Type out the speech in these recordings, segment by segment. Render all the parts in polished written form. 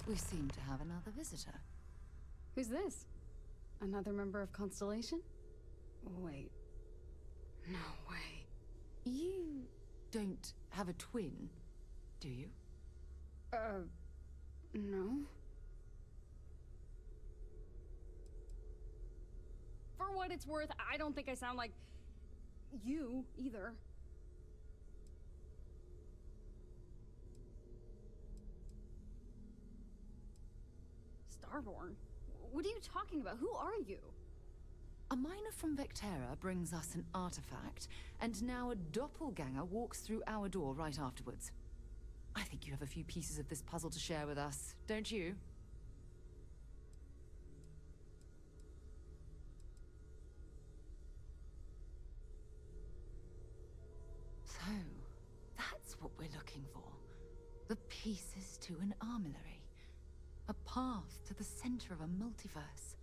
We seem to have another visitor. Who's this? Another member of Constellation? Wait. No way. You don't have a twin, do you? No. For what it's worth, I don't think I sound like you either. Starborn? What are you talking about? Who are you? A miner from Vectera brings us an artifact, and now a doppelganger walks through our door right afterwards. I think you have a few pieces of this puzzle to share with us, don't you? So, that's what we're looking for. The pieces to an armillary. A path to the center of a multiverse.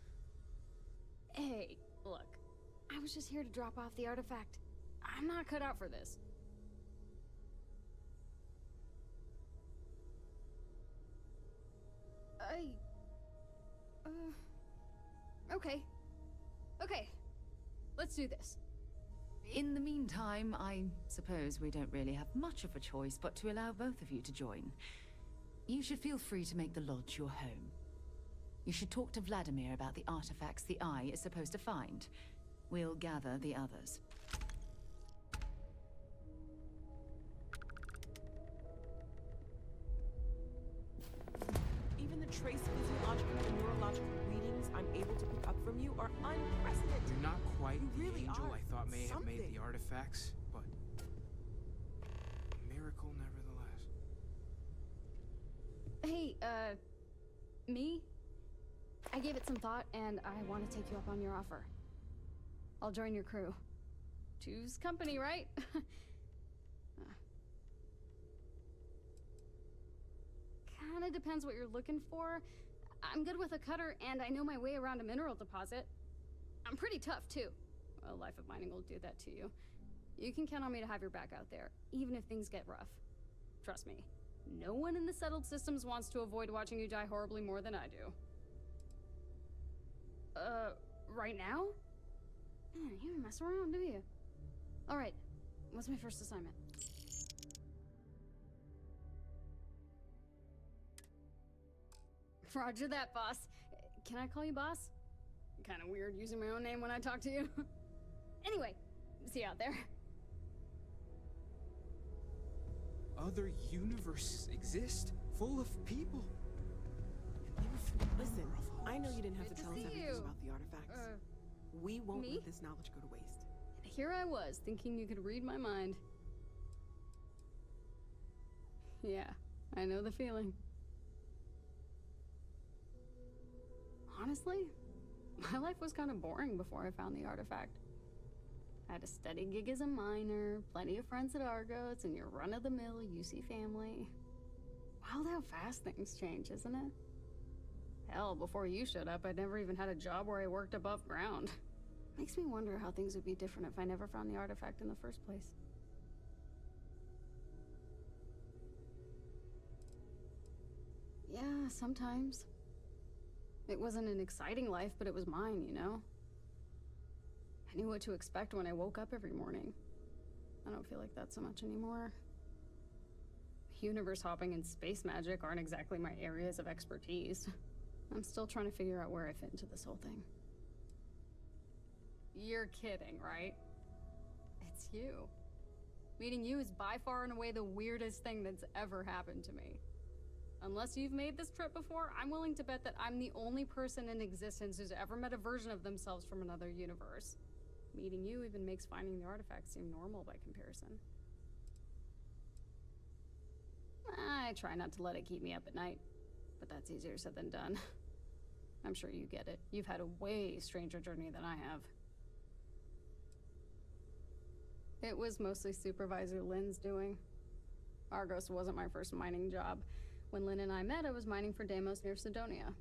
Hey, look. I was just here to drop off the artifact. I'm not cut out for this. Okay. Okay. Let's do this. In the meantime, I suppose we don't really have much of a choice but to allow both of you to join. You should feel free to make the lodge your home. You should talk to Vladimir about the artifacts the Eye is supposed to find. We'll gather the others. Even the trace physiological and neurological readings I'm able to pick up from you are unprecedented. You're not quite You the really angel are I thought may have made something. the artifacts, but a miracle nevertheless. Hey, me? I gave it some thought, and I want to take you up on your offer. I'll join your crew. Two's company, right? Kinda depends what you're looking for. I'm good with a cutter, and I know my way around a mineral deposit. I'm pretty tough, too. A life of mining will do that to you. You can count on me to have your back out there, even if things get rough. Trust me, no one in the settled systems wants to avoid watching you die horribly more than I do. Right now? Man, you don't mess around, do you? Alright, what's my first assignment? Roger that, boss. Can I call you boss? Kinda weird using my own name when I talk to you. Anyway, see you out there. Other universes exist, full of people. An infinite Listen, number of homes. I know you didn't have Good to to tell us see everything you. about the artifacts. We won't me? let this knowledge go to waste. And here I was, thinking you could read my mind. Yeah, I know the feeling. Honestly, my life was kind of boring before I found the artifact. I had a steady gig as a miner, plenty of friends at Argos, and your run-of-the-mill UC family. Wild how fast things change, isn't it? Hell, before you showed up, I'd never even had a job where I worked above ground. Makes me wonder how things would be different if I never found the artifact in the first place. Yeah, sometimes. It wasn't an exciting life, but it was mine, you know? I knew what to expect when I woke up every morning. I don't feel like that so much anymore. Universe hopping and space magic aren't exactly my areas of expertise. I'm still trying to figure out where I fit into this whole thing. You're kidding, right? It's you. Meeting you is by far and away the weirdest thing that's ever happened to me. Unless you've made this trip before, I'm willing to bet that I'm the only person in existence who's ever met a version of themselves from another universe. Meeting you even makes finding the artifact seem normal by comparison. I try not to let it keep me up at night, but that's easier said than done. I'm sure you get it. You've had a way stranger journey than I have. It was mostly Supervisor Lynn's doing. Argos wasn't my first mining job. When Lynn and I met, I was mining for Deimos near Sidonia.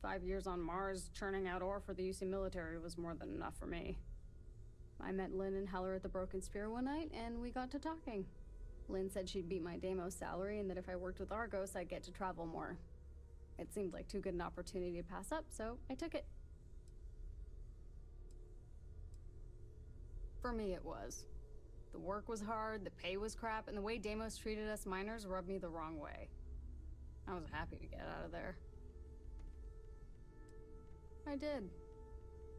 5 years on Mars, churning out ore for the UC military was more than enough for me. I met Lynn and Heller at the Broken Spear one night, and we got to talking. Lynn said she'd beat my Deimos salary, and that if I worked with Argos, I'd get to travel more. It seemed like too good an opportunity to pass up, so I took it. For me, it was. The work was hard, the pay was crap, and the way Deimos treated us miners rubbed me the wrong way. I was happy to get out of there. I did.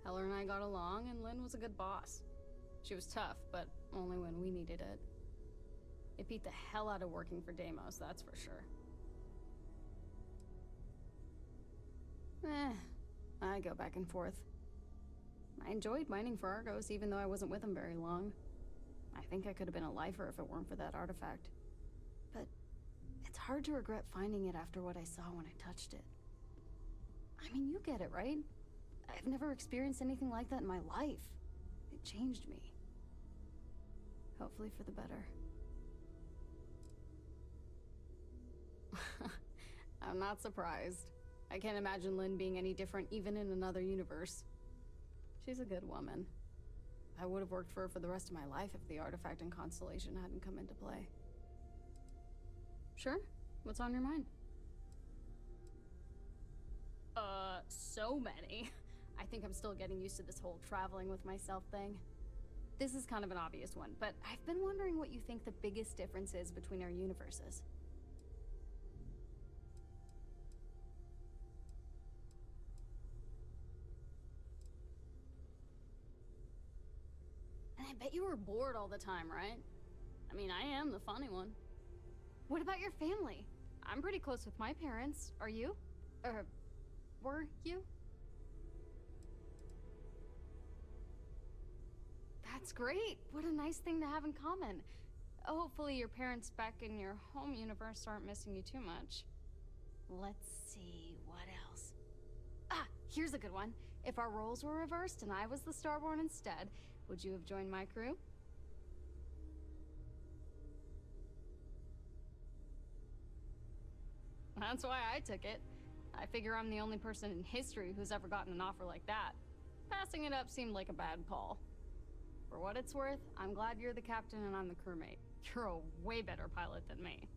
Heller and I got along, and Lynn was a good boss. She was tough, but only when we needed it. It beat the hell out of working for Deimos, that's for sure. I go back and forth. I enjoyed mining for Argos, even though I wasn't with them very long. I think I could have been a lifer if it weren't for that artifact. But it's hard to regret finding it after what I saw when I touched it. I mean, you get it, right? I've never experienced anything like that in my life. It changed me. Hopefully for the better. I'm not surprised. I can't imagine Lynn being any different even in another universe. She's a good woman. I would have worked for her for the rest of my life if the artifact and Constellation hadn't come into play. Sure? What's on your mind? So many. I think I'm still getting used to this whole traveling with myself thing. This is kind of an obvious one, but I've been wondering what you think the biggest difference is between our universes. And I bet you were bored all the time, right? I mean, I am the funny one. What about your family? I'm pretty close with my parents. Are you? Were you? That's great. What a nice thing to have in common. Hopefully your parents back in your home universe aren't missing you too much. Let's see, what else? Ah, here's a good one. If our roles were reversed and I was the Starborn instead, would you have joined my crew? That's why I took it. I figure I'm the only person in history who's ever gotten an offer like that. Passing it up seemed like a bad call. For what it's worth, I'm glad you're the captain and I'm the crewmate. You're a way better pilot than me.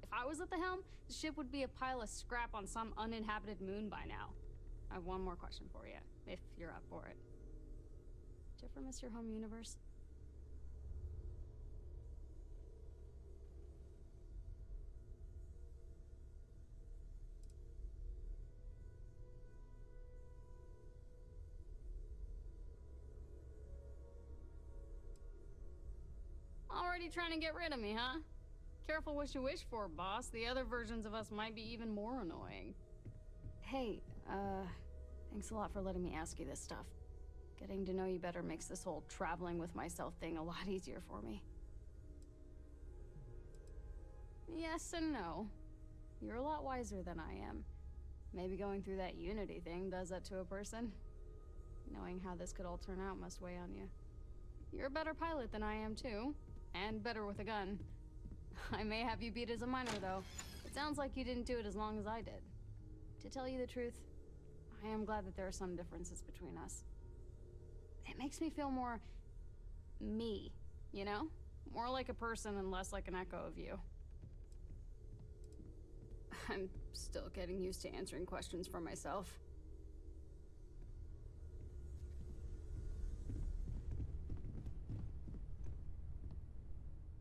If I was at the helm, the ship would be a pile of scrap on some uninhabited moon by now. I have one more question for you, if you're up for it. Did you ever miss your home universe? Already trying to get rid of me, huh? Careful what you wish for, boss. The other versions of us might be even more annoying. Hey, thanks a lot for letting me ask you this stuff. Getting to know you better makes this whole traveling with myself thing a lot easier for me. Yes and no. You're a lot wiser than I am. Maybe going through that Unity thing does that to a person. Knowing how this could all turn out must weigh on you. You're a better pilot than I am, too. And better with a gun. I may have you beat as a miner, though. It sounds like you didn't do it as long as I did. To tell you the truth, I am glad that there are some differences between us. It makes me feel more... me, you know? More like a person and less like an echo of you. I'm still getting used to answering questions for myself.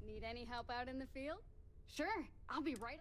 Need any help out in the field? Sure, I'll be right...